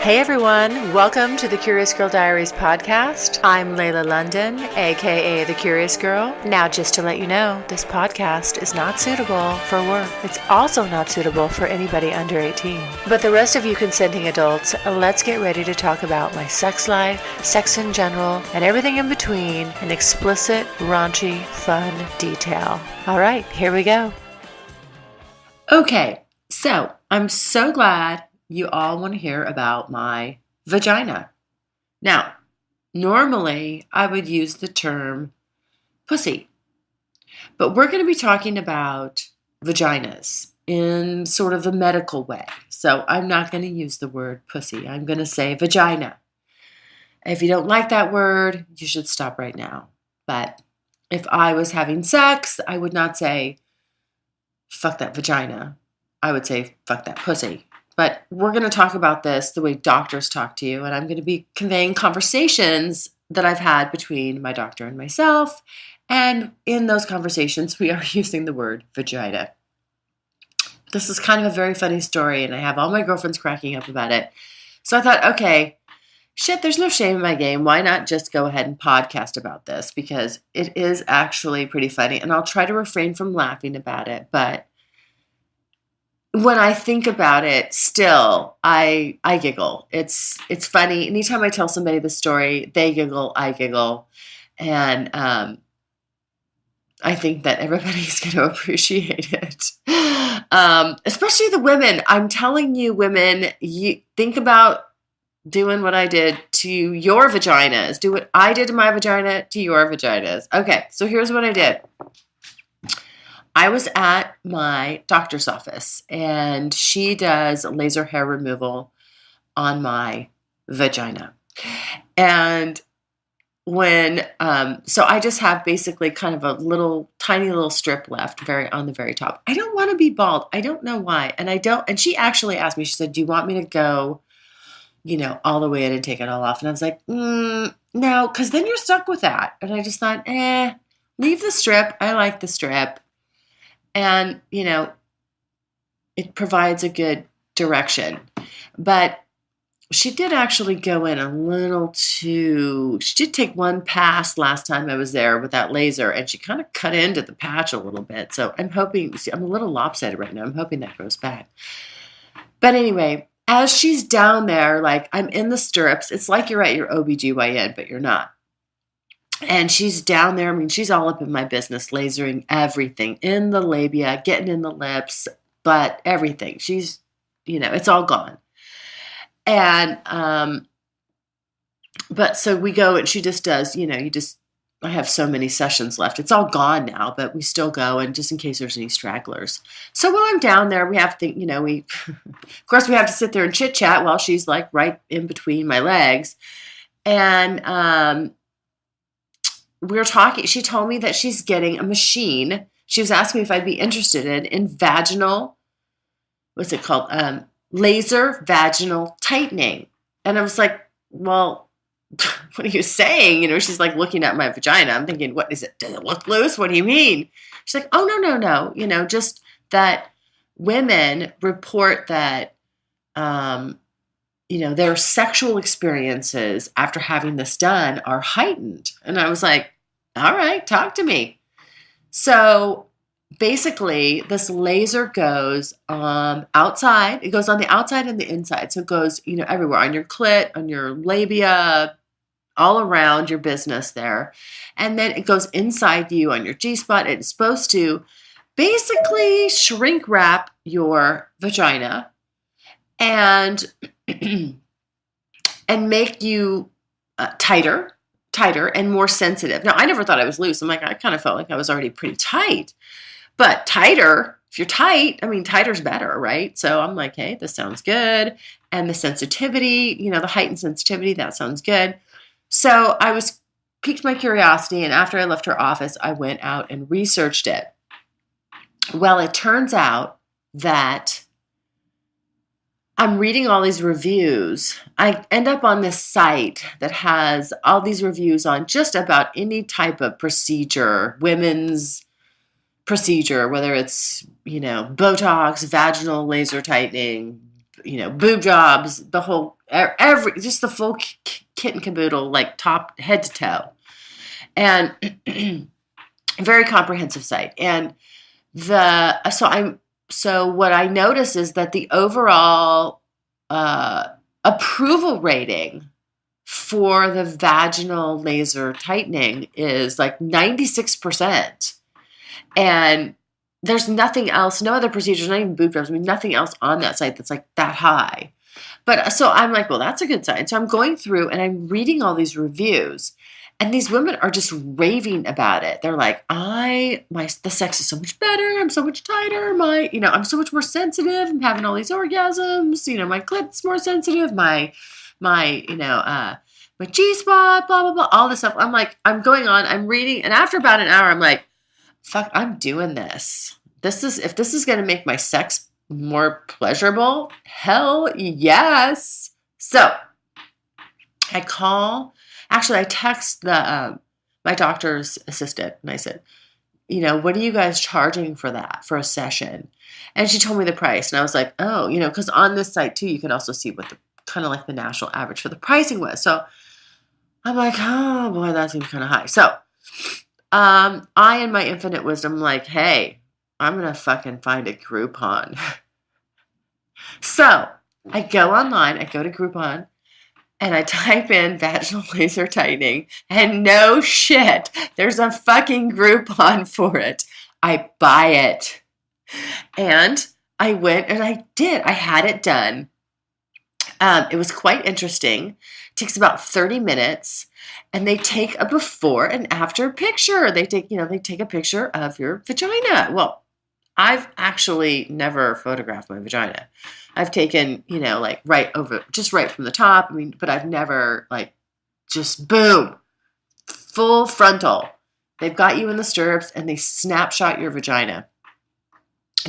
Hey everyone, welcome to the Curious Girl Diaries podcast. I'm Layla London, aka The Curious Girl. Now, just to let you know, this podcast is not suitable for work. It's also not suitable for anybody under 18. But the rest of you consenting adults, let's get ready to talk about my sex life, sex in general, and everything in between in explicit, raunchy, fun detail. All right, here we go. Okay, so I'm so glad you all want to hear about my vagina. Now, normally I would use the term pussy, but we're going to be talking about vaginas in sort of a medical way. So I'm not going to use the word pussy. I'm going to say vagina. If you don't like that word, you should stop right now. But if I was having sex, I would not say, fuck that vagina. I would say, fuck that pussy. But we're going to talk about this the way doctors talk to you, and I'm going to be conveying conversations that I've had between my doctor and myself, and in those conversations, we are using the word vagina. This is kind of a very funny story, and I have all my girlfriends cracking up about it. So I thought, okay, shit, there's no shame in my game. Why not just go ahead and podcast about this? Because it is actually pretty funny, and I'll try to refrain from laughing about it, but when I think about it, still, I giggle. It's funny. Anytime I tell somebody the story, they giggle, I giggle. And I think that everybody's going to appreciate it. Especially the women. I'm telling you, women, you think about doing what I did to your vaginas. Do what I did to my vagina to your vaginas. Okay, so here's what I did. I was at my doctor's office, and she does laser hair removal on my vagina. And so I just have basically kind of a tiny little strip left on the very top. I don't want to be bald. I don't know why. And she actually asked me, she said, do you want me to go, all the way in and take it all off? And I was like, no, because then you're stuck with that. And I just thought, leave the strip. I like the strip. And, it provides a good direction. But she did actually go in she did take one pass last time I was there with that laser, and she kind of cut into the patch a little bit. So I'm a little lopsided right now. I'm hoping that goes back. But anyway, as she's down there, like I'm in the stirrups, it's like you're at your OBGYN, but you're not. And she's down there. I mean, she's all up in my business, lasering everything in the labia, getting in the lips, but everything. She's, it's all gone. And, but so we go and she just does, I have so many sessions left. It's all gone now, but we still go, and just in case there's any stragglers. So while I'm down there, we have to, of course we have to sit there and chit chat while she's like right in between my legs. And, we were talking, she told me that she's getting a machine. She was asking me if I'd be interested in vaginal, what's it called? Laser vaginal tightening. And I was like, well, what are you saying? She's like looking at my vagina. I'm thinking, what is it? Does it look loose? What do you mean? She's like, oh, no. Just that women report that, their sexual experiences after having this done are heightened. And I was like, all right, talk to me. So basically, this laser goes outside. It goes on the outside and the inside. So it goes, everywhere, on your clit, on your labia, all around your business there. And then it goes inside you on your G-spot. It's supposed to basically shrink wrap your vagina and make you tighter and more sensitive. Now, I never thought I was loose. I'm like, I kind of felt like I was already pretty tight. But tighter, if you're tight, tighter's better, right? So I'm like, hey, this sounds good. And the sensitivity, the heightened sensitivity, that sounds good. So I piqued my curiosity, and after I left her office, I went out and researched it. Well, it turns out that I'm reading all these reviews. I end up on this site that has all these reviews on just about any type of procedure, women's procedure, whether it's, Botox, vaginal laser tightening, boob jobs, the whole, just the full kit and caboodle, like top, head to toe. And very comprehensive site. And so what I notice is that the overall approval rating for the vaginal laser tightening is like 96%. And there's nothing else, no other procedures, not even boob jobs, nothing else on that site that's like that high. But so I'm like, well, that's a good sign. So I'm going through and I'm reading all these reviews, and these women are just raving about it. They're like, the sex is so much better. I'm so much tighter. I'm so much more sensitive. I'm having all these orgasms. My clit's more sensitive. My G-spot, blah, blah, blah, all this stuff. I'm like, I'm going on, I'm reading. And after about an hour, I'm like, fuck, I'm doing this. If this is going to make my sex more pleasurable, hell yes. So I text my doctor's assistant, and I said, what are you guys charging for that, for a session? And she told me the price, and I was like, oh, because on this site too, you can also see what the kind of like the national average for the pricing was. So I'm like, oh boy, that seems kind of high. So I, in my infinite wisdom, like, hey, I'm going to fucking find a Groupon. So I go online, I go to Groupon, and I type in vaginal laser tightening, and no shit, there's a fucking Groupon for it. I buy it. And I went and I had it done. It was quite interesting. It takes about 30 minutes, and they take a before and after picture. They take a picture of your vagina. Well, I've actually never photographed my vagina. I've taken, like right from the top. But I've never just boom, full frontal. They've got you in the stirrups and they snapshot your vagina.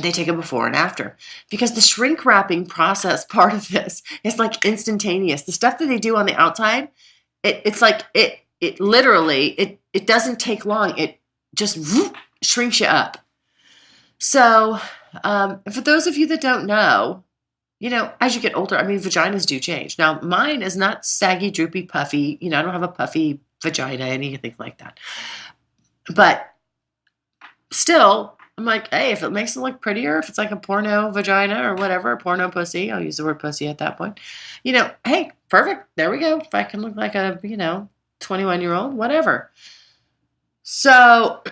They take a before and after, because the shrink wrapping process part of this is like instantaneous. The stuff that they do on the outside, it's like it literally doesn't take long. It just shrinks you up. So for those of you that don't know, as you get older, vaginas do change. Now, mine is not saggy, droopy, puffy. I don't have a puffy vagina, anything like that. But still, I'm like, hey, if it makes it look prettier, if it's like a porno vagina or whatever, a porno pussy, I'll use the word pussy at that point. Hey, perfect. There we go. If I can look like a, 21-year-old, whatever. So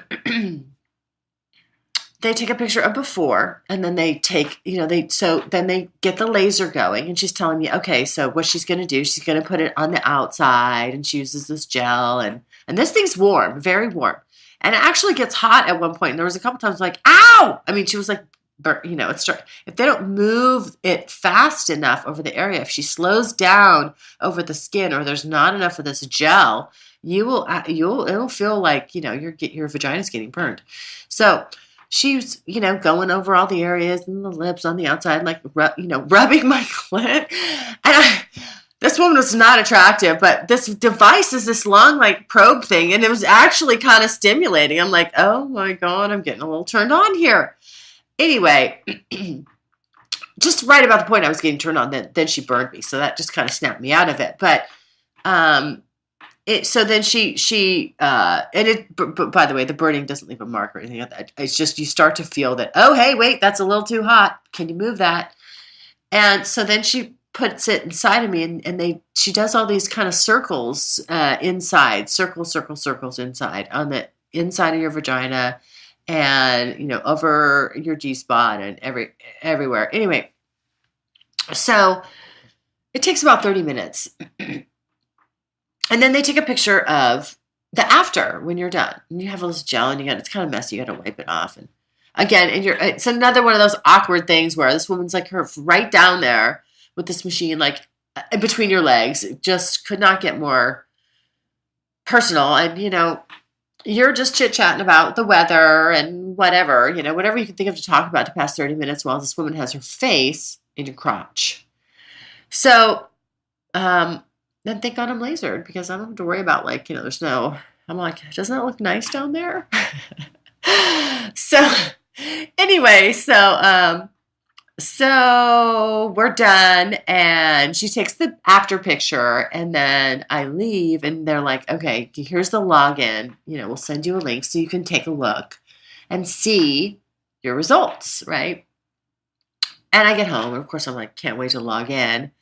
they take a picture of before, and then they take, then they get the laser going, and she's telling me, okay, so what she's going to do, she's going to put it on the outside, and she uses this gel, and this thing's warm, very warm. And it actually gets hot at one point. And there was a couple times like, ow! She was like, if they don't move it fast enough over the area, if she slows down over the skin, or there's not enough of this gel, it'll feel like, your vagina's getting burned. So she's, going over all the areas and the lips on the outside, like, rubbing my clit. And this woman was not attractive, but this device is this long, like, probe thing, and it was actually kind of stimulating. I'm like, oh my God, I'm getting a little turned on here. Anyway, just right about the point I was getting turned on, then she burned me, so that just kind of snapped me out of it. But so then but by the way, the burning doesn't leave a mark or anything like that. It's just you start to feel that, oh, hey, wait, that's a little too hot. Can you move that? And so then she puts it inside of me, and she does all these kind of circles inside, circles inside, on the inside of your vagina, and over your G-spot and everywhere. Anyway, so it takes about 30 minutes. And then they take a picture of the after when you're done. And you have all this gel, and it's kind of messy. You got to wipe it off. And again, it's another one of those awkward things where this woman's like her right down there with this machine, like between your legs. It just could not get more personal. And, you're just chit-chatting about the weather and whatever, whatever you can think of to talk about to pass 30 minutes while this woman has her face in your crotch. So, then thank God I'm lasered, because I don't have to worry about, there's no, I'm like, doesn't that look nice down there? So, anyway, So we're done, and she takes the after picture, and then I leave, and they're like, okay, here's the login. We'll send you a link so you can take a look and see your results, right? And I get home, and of course, I'm like, can't wait to log in.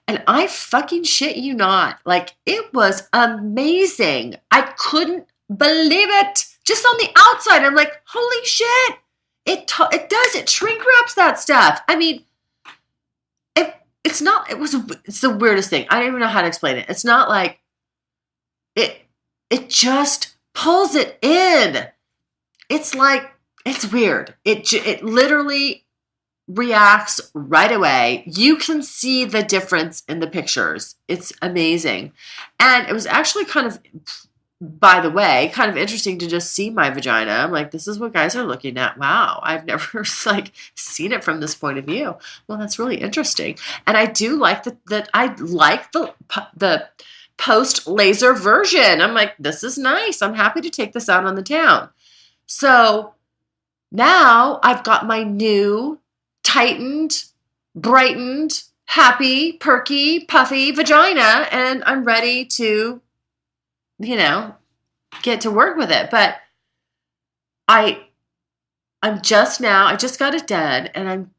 And I fucking shit you not. Like, it was amazing. I couldn't believe it. Just on the outside, I'm like, holy shit. It shrink wraps that stuff. I mean, it's the weirdest thing. I don't even know how to explain it. It's not like it just pulls it in. It's like, it's weird. It literally reacts right away. You can see the difference in the pictures. It's amazing. And it was actually kind of, by the way, kind of interesting to just see my vagina. I'm like, this is what guys are looking at. Wow, I've never seen it from this point of view. Well, that's really interesting. And I do like that I like the post laser version. I'm like, this is nice. I'm happy to take this out on the town. So now I've got my new tightened, brightened, happy, perky, puffy vagina, and I'm ready to, get to work with it. But I just got it done, and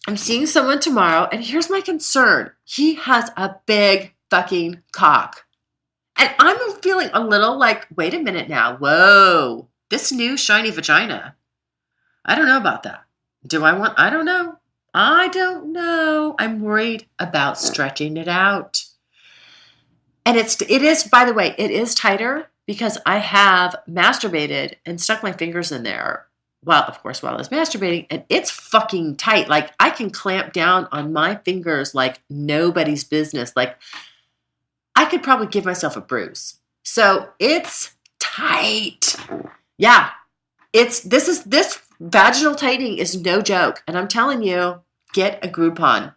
I'm seeing someone tomorrow, and here's my concern. He has a big fucking cock. And I'm feeling a little like, wait a minute now. Whoa, this new shiny vagina. I don't know about that. I don't know. I don't know. I'm worried about stretching it out. And it is, by the way, it is tighter because I have masturbated and stuck my fingers in there. Well, of course, while I was masturbating, and it's fucking tight. Like, I can clamp down on my fingers like nobody's business. Like, I could probably give myself a bruise. So it's tight. Yeah. This vaginal tightening is no joke. And I'm telling you, get a Groupon.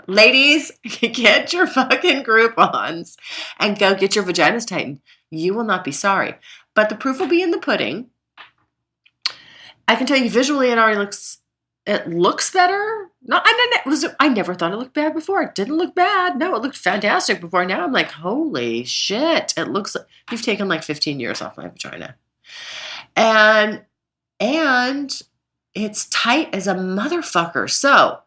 Ladies, get your fucking Groupons and go get your vaginas tightened. You will not be sorry. But the proof will be in the pudding. I can tell you visually it looks better. I never thought it looked bad before. It didn't look bad. No, it looked fantastic before. Now I'm like, holy shit. It looks like you've taken like 15 years off my vagina. And it's tight as a motherfucker. So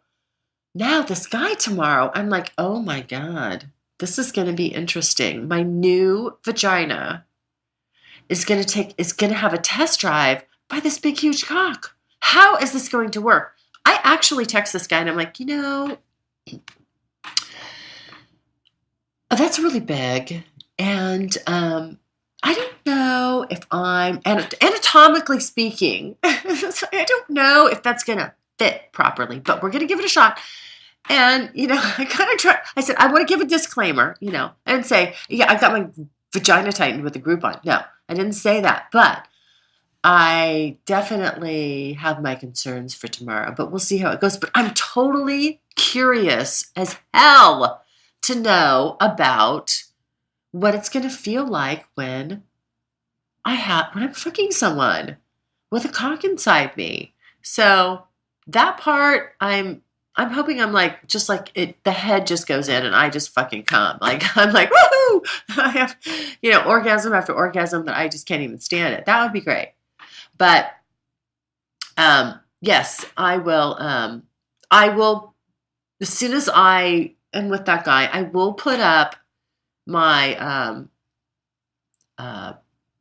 now this guy tomorrow, I'm like, oh my God, this is going to be interesting. My new vagina is going to have a test drive by this big, huge cock. How is this going to work? I actually text this guy and I'm like, that's really big. And I don't know if I'm, anatomically speaking, I don't know if that's going to fit properly, but we're going to give it a shot. And, I kind of try. I said, I want to give a disclaimer, I didn't say, yeah, I got my vagina tightened with a Groupon. No, I didn't say that. But I definitely have my concerns for tomorrow, but we'll see how it goes. But I'm totally curious as hell to know about what it's going to feel like when I'm fucking someone with a cock inside me. So that part, I'm hoping I'm like, just like the head just goes in and I just fucking come. Like, I'm like, woohoo! I have, orgasm after orgasm that I just can't even stand it. That would be great. But, yes, I will, as soon as I am with that guy, I will put up my,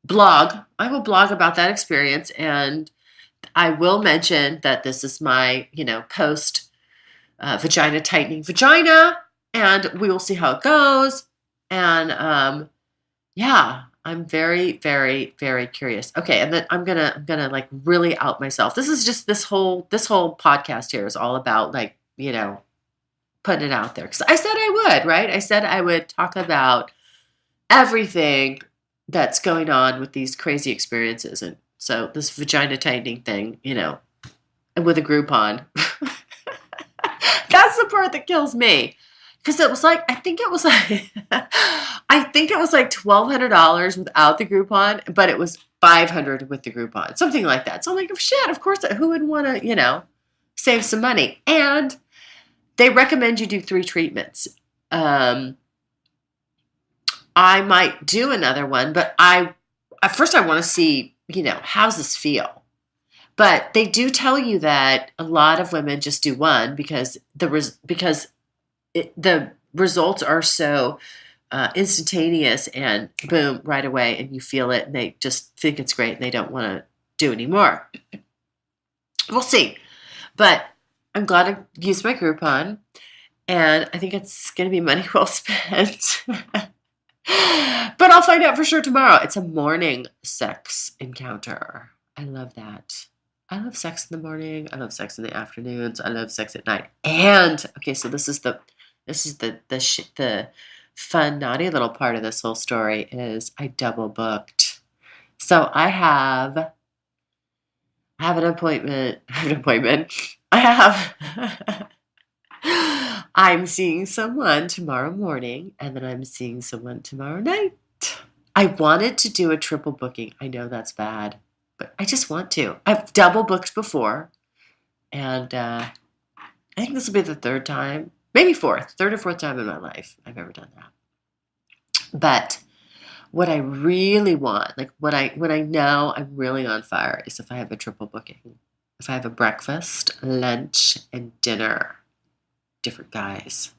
blog. I will blog about that experience, and I will mention that this is my, post, vagina tightening vagina, and we will see how it goes. And, yeah. I'm very, very, very curious. Okay, and then I'm gonna like really out myself. This is just this whole podcast here is all about like, putting it out there. Because I said I would, right? I said I would talk about everything that's going on with these crazy experiences. And so this vagina tightening thing, and with a Groupon. That's the part that kills me. Because it was like, I think it was like $1,200 without the Groupon, but it was $500 with the Groupon, something like that. So I'm like, oh, shit, of course, who would want to, save some money? And they recommend you do 3 treatments. I might do another one, but at first I want to see, how's this feel? But they do tell you that a lot of women just do one because the results are so instantaneous and boom, right away, and you feel it, and they just think it's great, and they don't want to do any more. We'll see. But I'm glad I used my Groupon, and I think it's going to be money well spent. But I'll find out for sure tomorrow. It's a morning sex encounter. I love that. I love sex in the morning. I love sex in the afternoons. I love sex at night. And okay, so this is the fun, naughty little part of this whole story is I double booked. So I have an appointment. I'm seeing someone tomorrow morning, and then I'm seeing someone tomorrow night. I wanted to do a triple booking. I know that's bad, but I just want to. I've double booked before, and I think this will be the third time, maybe third or fourth time in my life I've ever done that. But what I really want, like when I know I'm really on fire, is if I have a triple booking. If I have a breakfast, lunch, and dinner. Different guys.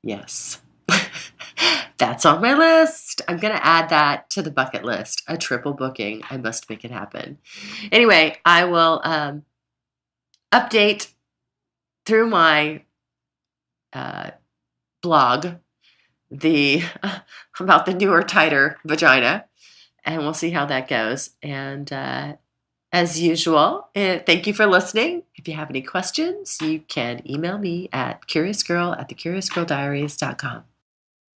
Yes. That's on my list. I'm going to add that to the bucket list. A triple booking. I must make it happen. Anyway, I will update through my blog about the newer, tighter vagina, and we'll see how that goes. And as usual, thank you for listening. If you have any questions, you can email me at curiousgirl@thecuriousgirldiaries.com.